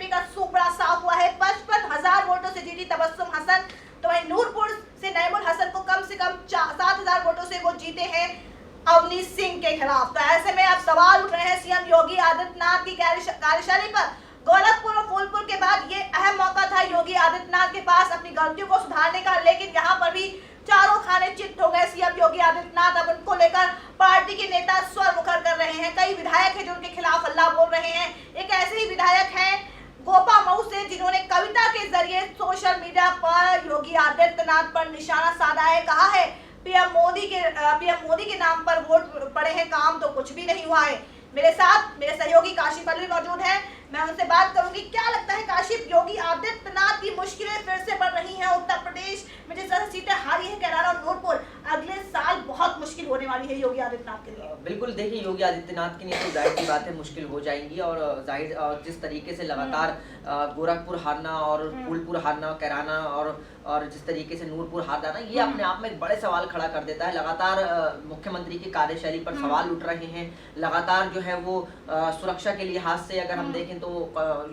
का सूपड़ा साफ हुआ है। 55,000 वोटों से जीती तबस्सुम हसन, तो वहीं नूरपुर से नईमुल हसन को कम से कम 7,000 वोटों से वो जीते हैं अवनीश सिंह के खिलाफ। तो ऐसे में अब सवाल उठ रहे हैं सीएम योगी आदित्यनाथ की कार्यशैली पर। गोरखपुर और फूलपुर के बाद ये अहम मौका था योगी आदित्यनाथ के पास अपनी गलतियों को सुधारने का, लेकिन यहाँ पर भी चारों खाने चित्त हो गए सीएम योगी आदित्यनाथ। अब उनको लेकर पार्टी के नेता स्वर मुखर कर रहे हैं। कई विधायक हैं जो उनके खिलाफ हल्ला बोल रहे हैं। एक ऐसे ही विधायक हैं गोपा मऊ से, जिन्होंने कविता के जरिए सोशल मीडिया पर योगी आदित्यनाथ पर निशाना साधा है। कहा है पीएम मोदी के नाम पर वोट पड़े हैं, काम तो कुछ भी नहीं हुआ है। मेरे साथ मेरे सहयोगी काशिफ अली मौजूद हैं, मैं उनसे बात करूंगी। क्या लगता है काशिफ, योगी आदित्यनाथ की मुश्किलें फिर से बढ़ रही हैं? उत्तर प्रदेश में जिस तरह सीटें हारी है कैराना और नूरपुर, अगले साल बहुत मुश्किल होने वाली है योगी आदित्यनाथ के लिए। बिल्कुल, देखिए योगी आदित्यनाथ के लिए तो जाहिर सी बात है मुश्किल हो जाएंगी, और जाहिर जिस तरीके से लगातार गोरखपुर हारना और फूलपुर हारना, कैराना और जिस तरीके से नूरपुर हार जाना, ये अपने आप में एक बड़े सवाल खड़ा कर देता है। लगातार मुख्यमंत्री की कार्यशैली पर सवाल उठ रहे हैं। लगातार जो है वो सुरक्षा के लिहाज से अगर हम देखें तो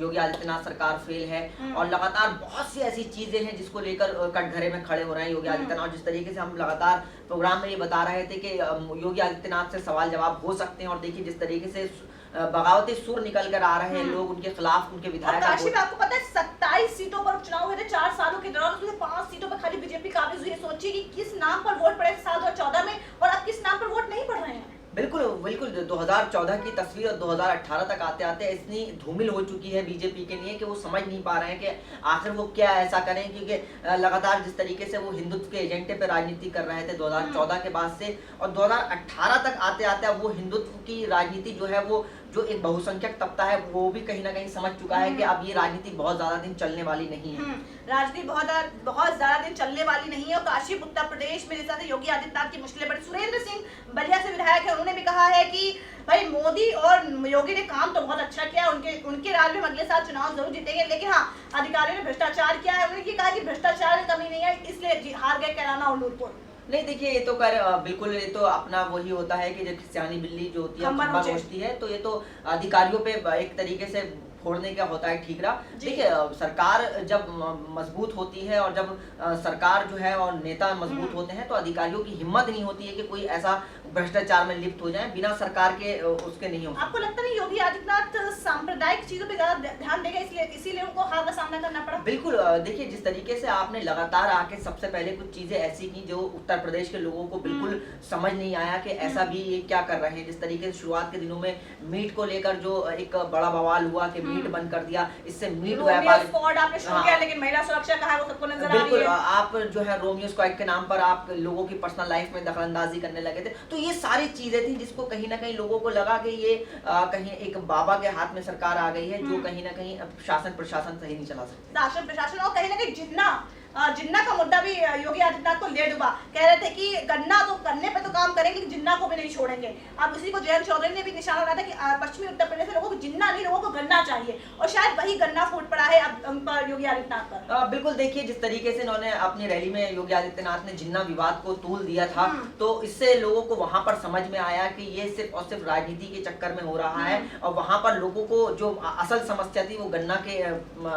योगी आदित्यनाथ सरकार फेल है, और लगातार बहुत सी ऐसी चीजें हैं जिसको लेकर कटघरे में खड़े हो रहे हैं योगी आदित्यनाथ। जिस तरीके से हम लगातार प्रोग्राम में ये बता रहे थे कि योगी आदित्यनाथ से सवाल जवाब हो सकते हैं, और देखिए जिस तरीके से बगावती सुर निकल कर आ रहे हैं लोग उनके खिलाफ, उनके विधायक। आपको पता है 27 सीटों पर उपचुनाव हुए थे 4 सालों के दौरान, उसमें 5 सीटों पर खाली बीजेपी काबिज हुई है। सोचिए कि किस नाम पर वोट पड़े साल 2014 में, और अब किस नाम पर वोट नहीं पड़ रहे हैं। बिल्कुल 2014 की तस्वीर और 2018 तक आते आते इतनी धूमिल हो चुकी है बीजेपी के लिए कि वो समझ नहीं पा रहे हैं कि आखिर वो क्या ऐसा करें, क्योंकि लगातार जिस तरीके से वो हिंदुत्व के एजेंडे पर राजनीति कर रहे थे 2014 के बाद से, और 2018 तक आते आते अब वो हिंदुत्व की राजनीति जो है वो जो एक बहुसंख्यक तबका है वो भी कहीं ना कहीं समझ चुका है कि अब ये राजनीति बहुत ज्यादा दिन चलने वाली नहीं है। राजनीति बहुत ज्यादा दिन चलने वाली नहीं है। और काशी उत्तर प्रदेश में जैसा योगी आदित्यनाथ की मुश्किलें बड़ी। सुरेंद्र सिंह बलिया से विधायक है, उन्होंने भी कहा है कि भाई मोदी और योगी ने काम तो बहुत अच्छा किया, उनके राज में अगले साल चुनाव जरूर जीतेंगे, लेकिन हाँ अधिकारियों ने भ्रष्टाचार किया है। उन्होंने ये कहा कि भ्रष्टाचार में कमी नहीं है, इसलिए हार गए कैराना और नूरपुर। नहीं देखिए, ये तो बिल्कुल ये तो अपना वही होता है कि जब सियानी बिल्ली जो होती है खंबा नोचती है, तो ये तो अधिकारियों पे एक तरीके से फोड़ने का होता है ठीकरा। देखिए सरकार जब मजबूत होती है और जब सरकार जो है और नेता मजबूत होते हैं तो अधिकारियों की हिम्मत नहीं होती है कि कोई ऐसा भ्रष्टाचार में लिप्त हो जाए बिना सरकार के उसके नहीं हो। आपको लगता नहीं योगी आदित्यनाथ सांप्रदायिक चीजों पे ज्यादा ध्यान देगा, इसीलिए उनको हार का सामना करना पड़ा? बिल्कुल, देखिए जिस तरीके से आपने लगातार आके सबसे पहले कुछ चीजें ऐसी की जो उत्तर प्रदेश के लोगों को बिल्कुल समझ नहीं आया कि ऐसा भी ये क्या कर रहे हैं। जिस तरीके से शुरुआत के दिनों में मीट को लेकर जो एक बड़ा बवाल हुआ कि मीट बंद कर दिया, इससे मीट व्यापार आपने शुरू किया, लेकिन महिला सुरक्षा कहा है वो सबको नजर आ रही है। बिल्कुल, आप जो है रोमियो स्क्वाड के नाम पर आप लोगों की पर्सनल लाइफ में दखलंदाजी करने लगे थे। तो ये सारी चीजें थी जिसको कहीं ना कहीं लोगों को लगा कि ये कहीं एक बाबा के हाथ में सरकार आ गई है जो कहीं ना कहीं शासन प्रशासन सही नहीं चला सकते। शासन प्रशासन और कहीं ना कहीं जिन्ना का मुद्दा भी योगी आदित्यनाथ को ले डूबा। कह रहे थे कि गन्ना तो करने पे तो काम करेंगे, जिन्ना को भी नहीं छोड़ेंगे। अब उसी को जयंत चौधरी ने भी निशाना लगाया था कि पश्चिमी उत्तर प्रदेश से लोगों को जिन्ना नहीं, लोगों को गन्ना चाहिए, और शायद वही गन्ना फूट पड़ा है अब योगी आदित्यनाथ पर। बिल्कुल, देखिए जिस तरीके से इन्होंने अपनी रैली में योगी आदित्यनाथ ने जिन्ना विवाद को तूल दिया था, तो इससे लोगों को वहां पर समझ में आया कि ये सिर्फ और सिर्फ राजनीति के चक्कर में हो रहा है, और वहां पर लोगों को जो असल समस्या थी वो गन्ना के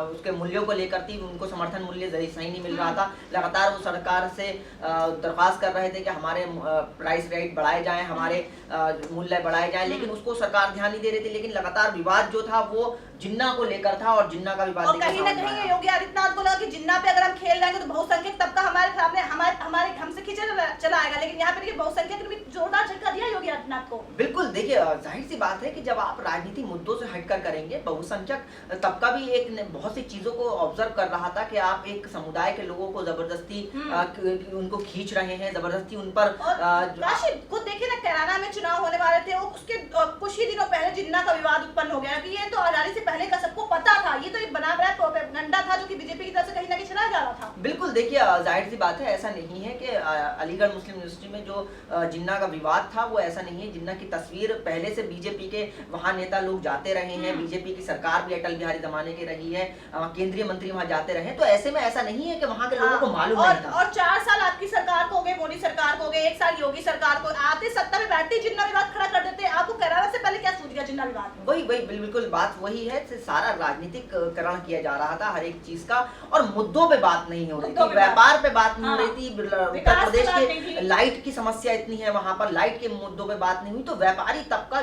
उसके मूल्यों को लेकर थी। उनको समर्थन मूल्य सही नहीं मिल रहा था। लगातार वो सरकार से दरख्वास्त कर रहे थे कि हमारे प्राइस रेट बढ़ाए जाएं, हमारे मूल्य बढ़ाए जाएं, लेकिन उसको सरकार ध्यान नहीं दे रही थी। लेकिन लगातार विवाद जो था वो जिन्ना को लेकर था, और जिन्ना का विवाद कहीं ना कहीं योगी आदित्यनाथ को लगा कि जिन्ना पे अगर हम खेल जाएंगे तो बहुसंख्यक तबका हमारे सामने हमारे हमसे खींचा चला आएगा, लेकिन यहाँ पे देखिए बहुसंख्यक ने भी जोरदार झटका दिया योगी आदित्यनाथ को। बिल्कुल, देखिए जाहिर सी बात है कि जब आप राजनीति मुद्दों से हटकर करेंगे, बहुसंख्यक तबका भी एक बहुत सी चीजों को ऑब्जर्व कर रहा था कि आप एक समुदाय के लोगों को जबरदस्ती उनको खींच रहे हैं, जबरदस्ती उन पर खुद देखिए ना, कैराना में चुनाव होने वाले थे, उसके कुछ ही दिनों पहले जिन्ना का विवाद उत्पन्न हो गया कि ये तो आजादी से पहले का सबको पता था, ये तो एक बना बनाया प्रोपेगेंडा था जो कि बीजेपी की तरफ से कहीं ना कहीं चलाया जा रहा था। बिल्कुल, देखिए जाहिर सी बात है, ऐसा नहीं है कि अलीगढ़ मुस्लिम यूनिवर्सिटी में जो जिन्ना का विवाद था वो ऐसा नहीं है। जिन्ना की तस्वीर पहले से बीजेपी के वहाँ नेता लोग जाते रहे हैं, बीजेपी की सरकार भी अटल बिहारी जमाने की रही है, केंद्रीय मंत्री वहाँ जाते रहे, तो ऐसे में ऐसा नहीं है कि वहाँ के लोगों को मालूम नहीं था। और 4 साल आपकी सरकार को हो गए, मोदी सरकार को हो गए, 1 साल योगी सरकार को, आते सत्ता में बैठते जिन्ना विवाद खड़ा कर देते। आपको कराना से पहले क्या सूझ गया जिन्ना विवाद? वही बिल्कुल बात वही है, सारा राजनीतिक करण किया जा रहा था हर एक चीज का, और मुद्दों पे बात नहीं हो रही थी, व्यापार पे बात नहीं हो रही थी। उत्तर प्रदेश के लाइट की समस्या इतनी है, वहां पर लाइट के मुद्दों पे बात नहीं हुई। तो व्यापारी तबका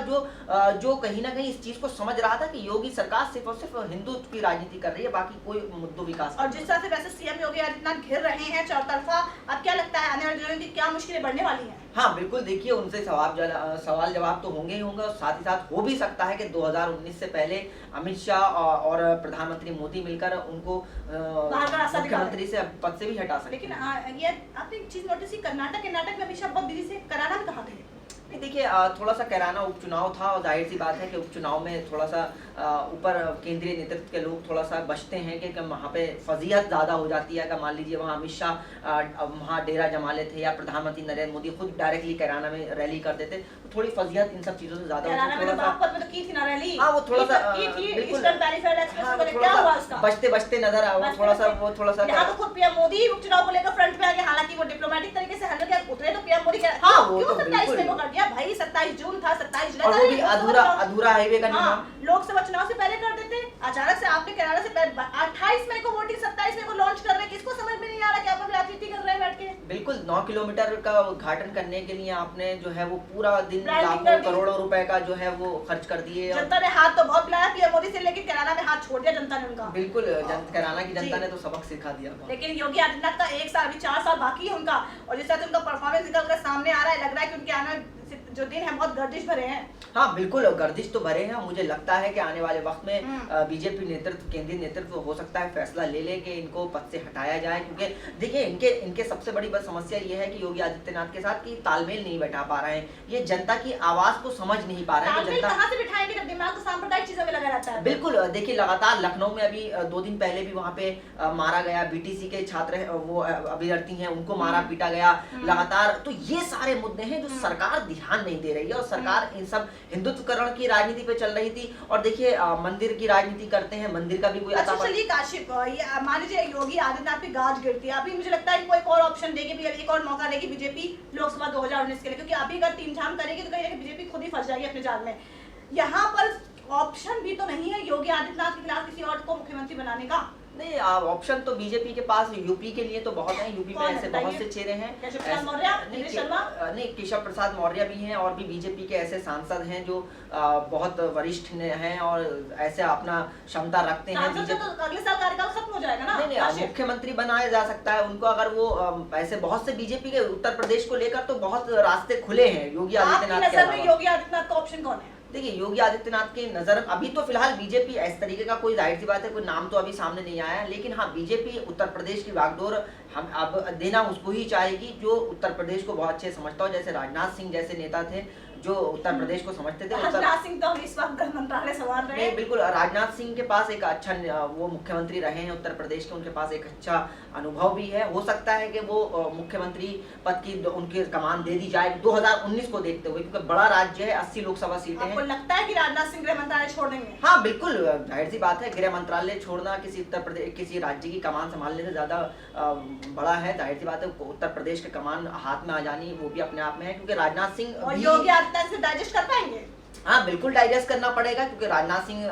जो कहीं ना कहीं इस चीज को समझ रहा था कि योगी सरकार सिर्फ और सिर्फ हिंदुत्व की राजनीति कर रही है, बाकी कोई मुद्दों विकास। और जिस तरह से वैसे सीएम योगी आदित्यनाथ घिर रहे हैं चौतरफा, अब क्या लगता है आने वाले दिनों में क्या मुश्किलें बढ़ने वाली हैं? हाँ बिल्कुल, देखिए उनसे सवाल जवाब तो होंगे ही होंगे, और साथ ही साथ हो भी सकता है कि 2019 से पहले अमित शाह और प्रधानमंत्री मोदी मिलकर उनको मुख्यमंत्री से पद से भी हटा सकते। लेकिन ये आपने एक चीज नोटिस की, कर्नाटक में अमित शाह बहुत बिजी से, कराना में कहाँ थे? देखिए थोड़ा सा कैराना उपचुनाव था, और जाहिर सी बात है कि उपचुनाव में थोड़ा सा ऊपर केंद्रीय नेतृत्व के लोग थोड़ा सा बचते हैं कि वहाँ पे फजीहत ज़्यादा हो जाती है। अगर मान लीजिए वहाँ अमित शाह वहाँ डेरा जमा लेते या प्रधानमंत्री नरेंद्र मोदी खुद डायरेक्टली कैराना में रैली कर देते, तो थोड़ी फजीहत इन सब चीज़ों से ज़्यादा बचते नजर आए, थोड़ा सा मोदी उपचुनाव को लेकर फ्रंट पे आ गए, हालांकि वो डिप्लोमेटिक तरीके से हैंडल किया, उतरे तो पीएम मोदी कर दिया भाई। 27 जून था, 27 जुलाई, और वो भी अधूरा हाईवे का निर्माण लोकसभा चुनाव से पहले कर देते। अचानक से आपने कैराना से 28 मई को वोटिंग, 27 मई को लॉन्च कर रहे हैं, किसको समझ में नहीं आ रहा कि आप राजनीति कर रहे हैं बैठ के? बिल्कुल 9 किलोमीटर का उद्घाटन करने के लिए आपने जो है वो पूरा दिन लाखों करोड़ों रुपए का जो है वो खर्च कर दिए। जनता ने हाथ तो बहुत मिलाया पीएम मोदी से, लेकिन कैराना में हाथ छोड़ दिया जनता ने उनका। बिल्कुल कैराना की जनता ने तो सबक सिखा दिया। लेकिन योगी आदित्यनाथ का 1 साल, अभी 4 साल बाकी है उनका, और जिस तरह से उनका परफॉर्मेंस निकल कर सामने आ रहा है, लग रहा है कि उनके आने जो दिन है बहुत गर्दिश भरे हैं। हाँ बिल्कुल गर्दिश तो भरे हैं। मुझे लगता है कि आने वाले वक्त में बीजेपी नेतृत्व, केंद्रीय नेतृत्व हो सकता है फैसला ले ले कि इनको पद से हटाया जाए, क्योंकि देखिए इनके सबसे बड़ी समस्या ये है कि योगी आदित्यनाथ के साथ कि तालमेल नहीं बैठा पा रहे हैं, ये जनता की आवाज को समझ नहीं पा रहे हैं। जनता कहां से बिठाएंगे जब दिमाग तो सांप्रदायिक चीजों में लगा रहता है। बिल्कुल देखिए लगातार लखनऊ में अभी 2 दिन पहले भी वहाँ पे मारा गया, बीटीसी के छात्र वो अभ्यर्थी हैं, उनको मारा पीटा गया लगातार। तो ये सारे मुद्दे हैं जो सरकार ध्यान नहीं दे रही है, और सरकार इन सब हिंदुत्वकरण की राजनीति पे चल रही थी। और देखिए मंदिर की राजनीति करते हैं, मंदिर का भी कोई अच्छा चलिए काशिफ, मान लीजिए योगी आदित्यनाथ की गाज गिरती है, अभी मुझे लगता है इनको एक और ऑप्शन देगी, भी एक और मौका देगी बीजेपी लोकसभा 2019 के लिए, क्योंकि अभी अगर तीन झाम करेगी तो कहीं बीजेपी खुद ही फंस जाएगी अपने जाल में। यहाँ पर ऑप्शन भी तो नहीं है योगी आदित्यनाथ के खिलाफ किसी और को मुख्यमंत्री बनाने का। नहीं ऑप्शन तो बीजेपी के पास यूपी के लिए तो बहुत है, यूपी में ऐसे बहुत से चेहरे हैं। नहीं केशव प्रसाद मौर्य भी हैं, और भी बीजेपी के ऐसे सांसद हैं जो बहुत वरिष्ठ हैं और ऐसे अपना क्षमता रखते हैं। तो अगले साल कार्यकाल खत्म हो जाएगा ना? नहीं मुख्यमंत्री बनाया जा सकता है उनको, अगर वो ऐसे बहुत से बीजेपी के उत्तर प्रदेश को लेकर तो बहुत रास्ते खुले हैं योगी आदित्यनाथ के। योगी आदित्यनाथ का ऑप्शन कौन है? देखिए योगी आदित्यनाथ के नजर अभी तो फिलहाल बीजेपी इस तरीके का कोई जाहिर सी बात है कोई नाम तो अभी सामने नहीं आया है, लेकिन हाँ बीजेपी उत्तर प्रदेश की बागडोर हम अब देना उसको ही चाहेगी जो उत्तर प्रदेश को बहुत अच्छे समझता हो, जैसे राजनाथ सिंह जैसे नेता थे जो उत्तर प्रदेश को समझते थे। राजनाथ सिंह तो इस वक्त गृह मंत्रालय संभाल रहे हैं। बिल्कुल राजनाथ सिंह के पास एक अच्छा वो मुख्यमंत्री रहे हैं उत्तर प्रदेश के, उनके पास एक अच्छा अनुभव भी है। हो सकता है कि वो मुख्यमंत्री पद की उनकी कमान दे दी जाए 2019 को देखते हुए, क्योंकि बड़ा राज्य है, 80 लोकसभा सीटें हैं। आपको लगता है कि राजनाथ सिंह गृह मंत्रालय छोड़ देंगे? हाँ बिल्कुल जाहिर सी बात है, गृह मंत्रालय छोड़ना किसी उत्तर प्रदेश किसी राज्य की कमान संभालने से ज्यादा बड़ा है। जाहिर सी बात है उत्तर प्रदेश के कमान हाथ में आ जानी वो भी अपने आप में है, क्योंकि राजनाथ सिंह और योगी आदित्यनाथ से डाइजेस्ट कर पाएंगे। हाँ बिल्कुल डाइजेस्ट करना पड़ेगा, क्योंकि राजनाथ सिंह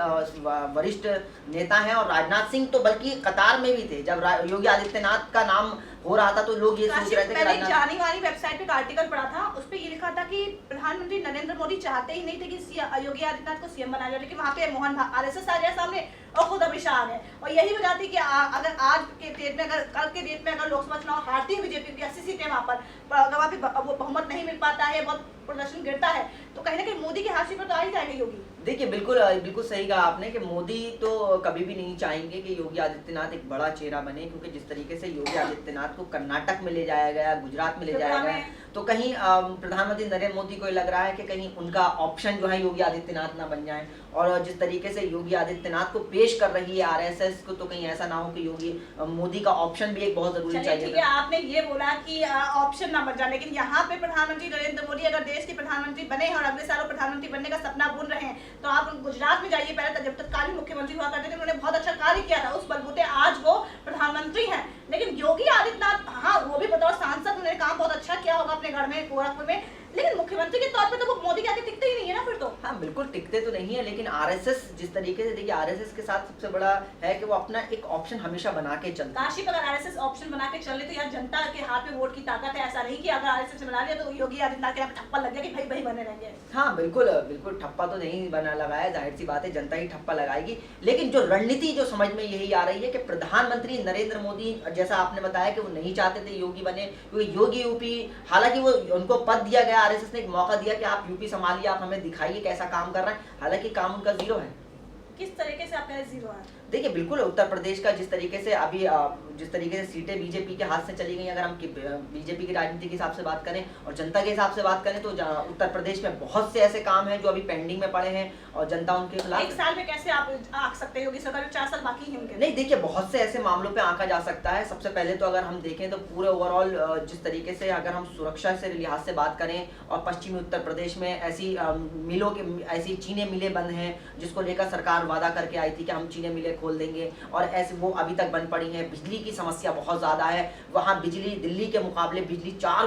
वरिष्ठ नेता हैं, और राजनाथ सिंह तो बल्कि कतार में भी थे जब योगी आदित्यनाथ का नाम हो रहा था, तो लोग ये सोच रहे थे कि मैंने जानी वाली वेबसाइट पे एक आर्टिकल पढ़ा था, उस पे ये लिखा था कि प्रधानमंत्री नरेंद्र मोदी चाहते ही नहीं थे कि योगी आदित्यनाथ को सीएम बनाया जाए, लेकिन वहाँ पे मोहन आरएसएस आ गया सामने और खुद अमित शाह आ गए, और यही वजह थी कि अगर आज के डेट में, अगर कल के डेट में अगर लोकसभा चुनाव हारती है बीजेपी की 80 सीटें वहाँ पर अगर वहाँ पे वो बहुमत नहीं मिल पाता है, बहुत प्रदर्शन गिरता है, तो कहीं ना कहीं मोदी के हाशिए पर तो आ ही जाएगा योगी। देखिए बिल्कुल सही कहा आपने कि मोदी तो कभी भी नहीं चाहेंगे कि योगी आदित्यनाथ एक बड़ा चेहरा बने, क्योंकि जिस तरीके से योगी आदित्यनाथ को कर्नाटक में ले जाया गया, गुजरात में ले जाया गया, तो कहीं प्रधानमंत्री नरेंद्र मोदी को लग रहा है कि कहीं उनका ऑप्शन जो है योगी आदित्यनाथ ना बन जाए। और जिस तरीके से योगी आदित्यनाथ को पेश कर रही है आरएसएस को, तो कहीं ऐसा ना हो कि योगी मोदी का ऑप्शन भी एक बहुत जरूरी चलिए चाहिए ठीक है, आपने ये बोला कि ऑप्शन ना बन जाए, लेकिन यहाँ पे प्रधानमंत्री नरेंद्र मोदी अगर देश के प्रधानमंत्री बने हैं और अगले साल प्रधानमंत्री बनने का सपना बुन रहे हैं, तो आप गुजरात में जाइए। पहले जब तत्कालीन मुख्यमंत्री हुआ करते थे उन्होंने बहुत अच्छा कार्य किया था, उस बलबूते आज वो प्रधानमंत्री हैं। लेकिन योगी आदित्यनाथ, हाँ वो भी बताओ सांसद, उन्होंने काम बहुत अच्छा किया होगा अपने घर में गोरखपुर में, लेकिन मुख्यमंत्री के तौर पे तो वो मोदी के आगे टिकते ही नहीं है ना फिर तो। हाँ बिल्कुल टिकते तो नहीं है, लेकिन आरएसएस जिस तरीके से, देखिए आरएसएस के साथ सबसे बड़ा है कि वो अपना एक ऑप्शन हमेशा बना के चलता है। काशी पर अगर आरएसएस ऑप्शन बना के चल रही तो यार जनता के हाथ में वोट की ताकत है, ऐसा नहीं कि अगर आरएसएस बना लिया तो योगी आदित्यनाथ के यहाँ ठप्पा लग गया कि भाई भाई बने रहेंगे। हाँ बिल्कुल बिल्कुल, ठप्पा तो नहीं बना लगाया, जाहिर सी बात है जनता ही ठप्पा लगाएगी। लेकिन जो रणनीति जो समझ में यही आ रही है कि प्रधानमंत्री नरेंद्र मोदी, जैसा आपने बताया कि वो नहीं चाहते थे योगी बने, क्योंकि योगी यूपी, हालांकि वो उनको पद दिया गया, आरएसएस ने एक मौका दिया कि आप यूपी संभालिए, आप हमें दिखाइए कैसा काम कर रहे हैं, हालांकि काम उनका जीरो है। किस तरीके से आपका जीरो है? देखिए बिल्कुल उत्तर प्रदेश का जिस तरीके से अभी जिस तरीके से सीटें बीजेपी के हाथ से चली गई, अगर हम बीजेपी की राजनीति के हिसाब से बात करें और जनता के हिसाब से बात करें, तो उत्तर प्रदेश में बहुत से ऐसे काम हैं जो अभी पेंडिंग में पड़े हैं और जनता उनके खिलाफ। एक साल में कैसे आप आंक सकते हैं? योगी सरकार में 4 साल बाकी हैं उनके। नहीं देखिए, बहुत से ऐसे मामलों पे आंका जा सकता है। सबसे पहले तो अगर हम देखें तो पूरे ओवरऑल जिस तरीके से अगर हम सुरक्षा से लिहाज से बात करें, और पश्चिमी उत्तर प्रदेश में ऐसी मिलों के, ऐसी चीनी मिलें बंद हैं जिसको लेकर सरकार वादा करके आई थी कि हम चीनी मिलें खोल देंगे, और ऐसे वो अभी तक बंद पड़ी हैं। बिजली की समस्या बहुत ज़्यादा है, वहाँ बिजली दिल्ली के मुकाबले बिजली 6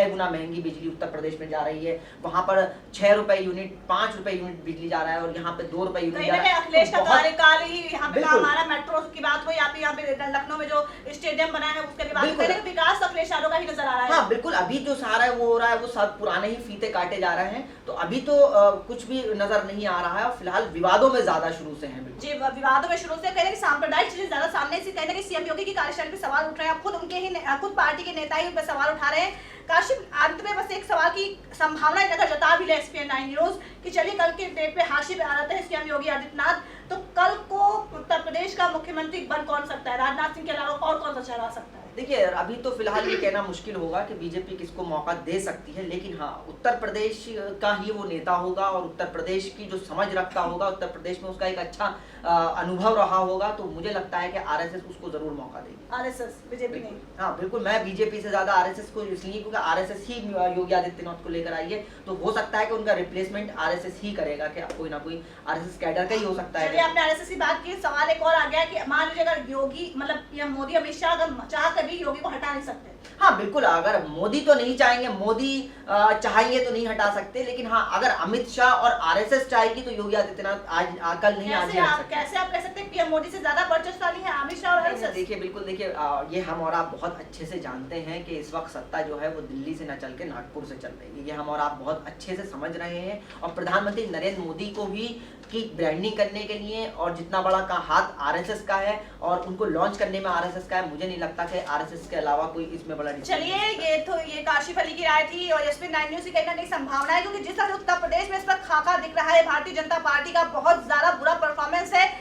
गुना महंगी बिजली उत्तर प्रदेश में जा रही है। वहाँ पर 6 रुपए यूनिट, 5 रुपए यूनिट बिजली जा रहा है, और यहाँ पे 2 रुपए यूनिट जा रहा है। अखिलेश का कार्यकाल ही यहाँ पे हमारा मेट्रो की बात हुई, यहाँ पे लखनऊ में जो स्टेडियम बना है उसके बाद विकास अखिलेश यादव का ही नजर आ रहा है। हाँ बिल्कुल, अभी जो सारा है वो हो रहा है, वो सब पुराने ही फीते काटे जा रहे हैं, तो अभी तो कुछ भी नजर नहीं आ रहा है, और फिलहाल विवादों में ज्यादा शुरू से हैं। जी, विवादों में शुरू से कह रहे हैं, सांप्रदायिक चीजें ज्यादा सामने से कहने कि सीएम योगी की कार्यशैली पे सवाल उठ रहे हैं, खुद उनके ही खुद पार्टी के नेता ही उन पर सवाल उठा रहे हैं। काशिफ, अंत में बस एक सवाल की संभावना अगर जता भी ले एसपीएन 9 न्यूज कि चलिए कल के डेट पे हाशिए पे आ जाते हैं सीएम योगी आदित्यनाथ, तो कल को उत्तर प्रदेश का मुख्यमंत्री बन कौन सकता है? राजनाथ सिंह के अलावा और कौन सा चेहरा सकता है? देखिए अभी तो फिलहाल ये कहना मुश्किल होगा कि बीजेपी किसको मौका दे सकती है, लेकिन हाँ उत्तर प्रदेश का ही वो नेता होगा, और उत्तर प्रदेश की जो समझ रखता होगा, उत्तर प्रदेश में उसका एक अच्छा अनुभव रहा होगा, तो मुझे लगता है कि आरएसएस उसको जरूर मौका देगी। आरएसएस, बीजेपी नहीं? हाँ बिल्कुल, मैं बीजेपी से ज्यादा आरएसएस को इसलिए, क्योंकि आरएसएस ही योगी आदित्यनाथ को लेकर आई है, तो हो सकता है कि उनका रिप्लेसमेंट आरएसएस ही करेगा, कि कोई ना कोई आरएसएस कैडर का ही हो सकता है। चलिए, आपने आरएसएस की बात की, सवाल एक और आ गया कि मान लीजिए अगर योगी, मतलब पीएम मोदी, अमित शाह अगर चाह भी योगी को हटा नहीं सकते। हाँ बिल्कुल, अगर मोदी तो नहीं चाहेंगे, मोदी चाहेंगे तो नहीं हटा सकते, लेकिन हाँ अगर अमित शाह और आरएसएस चाहेगी तो योगी आदित्यनाथ आज कल नहीं, आज कैसे आप कह सकते हैं पीएम मोदी से ज्यादा वर्चस्वशाली है अमित शाह और आरएसएस? देखिए बिल्कुल, देखिए ये हम और आप बहुत अच्छे से जानते हैं कि इस वक्त सत्ता जो है वो दिल्ली से न चल के नागपुर से चल रही है, ये हम और आप बहुत अच्छे से समझ रहे हैं। और प्रधानमंत्री नरेंद्र मोदी को भी की ब्रांडिंग करने के लिए, और जितना बड़ा का हाथ आरएसएस का है और उनको लॉन्च करने में आरएसएस का है, मुझे नहीं लगता कि आरएसएस के अलावा कोई इसमें बड़ा। चलिए, ये काशिफ अली की राय थी, और एसपीएन 9 न्यूज की कहीं ना कहीं संभावना है, क्योंकि जिस तरह उत्तर प्रदेश में इस वक्त खाका दिख रहा है, भारतीय जनता पार्टी का बहुत ज्यादा बुरा परफॉर्मेंस है।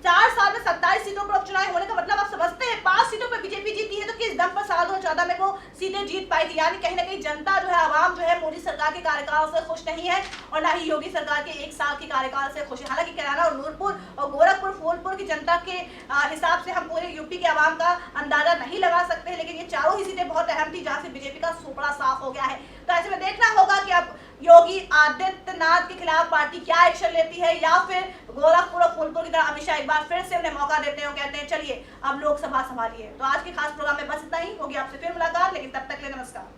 4 साल में 27 सीटों पर उपचुनाव होने का मतलब आप समझते हैं, 5 सीटों पर बीजेपी जीती है, तो किस दम पर साल 2014 में वो सीटें जीत पाई थी? यानी कहीं ना कहीं जनता जो है, आवाम जो है, मोदी सरकार के कार्यकाल से खुश नहीं है, और ना ही योगी सरकार के 1 साल के कार्यकाल से खुश है। हालांकि कैराना और नूरपुर और गोरखपुर, फूलपुर की जनता के हिसाब से हम पूरे यूपी के आवाम का अंदाजा नहीं लगा सकते, लेकिन ये चारों ही सीटें बहुत अहम थी, जहाँ से बीजेपी का सुपड़ा साफ हो गया है। तो ऐसे में देखना होगा कि अब योगी आदित्यनाथ के खिलाफ पार्टी क्या एक्शन लेती है, या फिर गोरखपुर और फूलपुर की तरह अमित शाह एक बार फिर से उन्हें मौका देते हैं और कहते हैं चलिए अब लोकसभा संभालिए। तो आज के खास प्रोग्राम में बस इतना ही, होगी आपसे फिर मुलाकात, लेकिन तब तक के लिए नमस्कार।